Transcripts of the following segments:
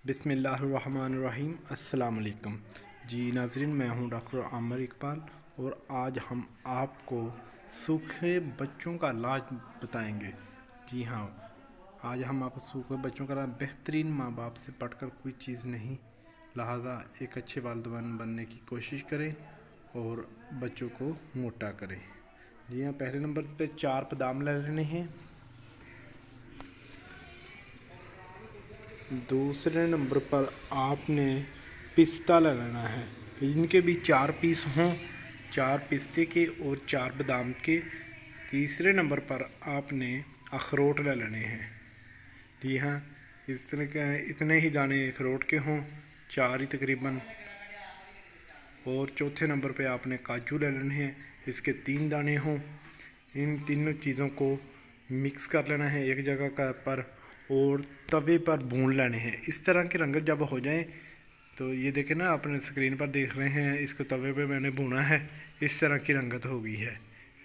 बिस्मिल्लाहिर्रहमानिर्रहीम। अस्सलाम वालेकुम। जी नाज़रीन, मैं हूं डॉक्टर आमिर इकबाल और आज हम आपको सूखे बच्चों का इलाज बताएंगे। जी हाँ, आज हम आपको सूखे बच्चों का बेहतरीन माँ बाप से पढ़कर कोई चीज़ नहीं, लिहाजा एक अच्छे वालिदैन बनने की कोशिश करें और बच्चों को मोटा करें। जी हाँ, पहले नंबर पे 4 बादाम ले लेने हैं। दूसरे नंबर पर आपने पिस्ता ले लेना है, इनके भी 4 पीस हों, 4 पिस्ते के और 4 बादाम के। तीसरे नंबर पर आपने अखरोट ले लेने हैं। जी हाँ, इस तरह के इतने ही दाने अखरोट के हों, 4 ही तकरीबन। और चौथे नंबर पे आपने काजू ले लेने हैं, इसके 3 दाने हों। इन तीनों चीज़ों को मिक्स कर लेना है एक जगह का पर और तवे पर भून लेने हैं। इस तरह की रंगत जब हो जाए तो ये देखें ना, अपने स्क्रीन पर देख रहे हैं, इसको तवे पे मैंने भूना है। इस तरह की रंगत हो गई है।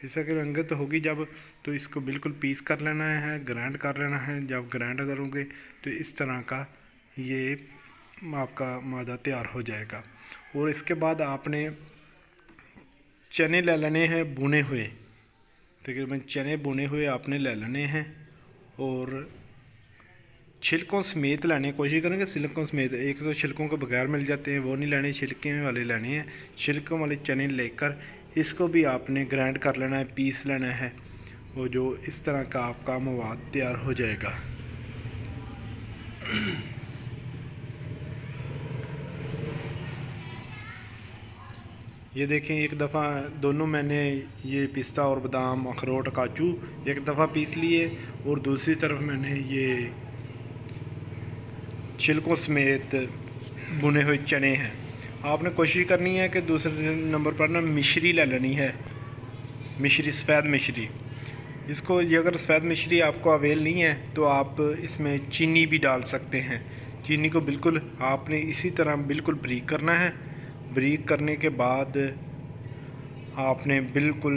इस तरह की रंगत होगी जब, तो इसको बिल्कुल पीस कर लेना है, ग्राइंड कर लेना है। जब ग्राइंड करोगे तो इस तरह का ये आपका मादा तैयार हो जाएगा। और इसके बाद आपने चने ले लेने हैं भुने हुए, तकरीबन चने भुने हुए आपने ले लेने हैं और छिलकों समेत लेने की कोशिश करेंगे। छिलकों समेत, एक तो छिलकों के बगैर मिल जाते हैं, वो नहीं लेने, छिलके वाले लेने हैं। छिलकों वाले चने लेकर इसको भी आपने ग्राइंड कर लेना है, पीस लेना है। वो जो इस तरह का आपका मवाद तैयार हो जाएगा। ये देखें, एक दफ़ा दोनों मैंने ये पिस्ता और बादाम, अखरोट, काजू एक दफ़ा पीस लिए और दूसरी तरफ मैंने ये छिलकों समेत भुने हुए चने हैं। आपने कोशिश करनी है कि दूसरे नंबर पर ना मिश्री ले लेनी है, मिश्री, सफ़ेद मिश्री। इसको, ये अगर सफ़ेद मिश्री आपको अवेल नहीं है तो आप इसमें चीनी भी डाल सकते हैं। चीनी को बिल्कुल आपने इसी तरह बिल्कुल ब्रीक करना है। ब्रीक करने के बाद आपने बिल्कुल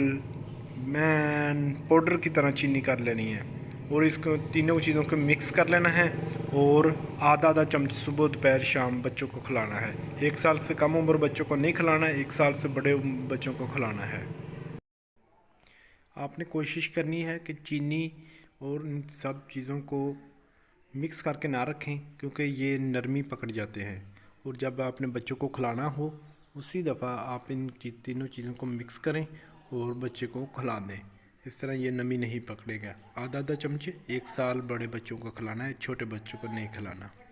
मैन पाउडर की तरह चीनी कर लेनी है और इसको तीनों चीज़ों को मिक्स कर लेना है और आधा आधा चम्मच सुबह दोपहर शाम बच्चों को खिलाना है। 1 साल से कम उम्र बच्चों को नहीं खिलाना है, 1 साल से बड़े बच्चों को खिलाना है। आपने कोशिश करनी है कि चीनी और इन सब चीज़ों को मिक्स करके ना रखें, क्योंकि ये नरमी पकड़ जाते हैं। और जब आपने बच्चों को खिलाना हो उसी दफ़ा आप इन तीनों चीज़ों को मिक्स करें और बच्चे को खिला दें। इस तरह ये नमी नहीं पकड़ेगा। आधा आधा चमचे 1 साल बड़े बच्चों को खिलाना है, छोटे बच्चों को नहीं खिलाना।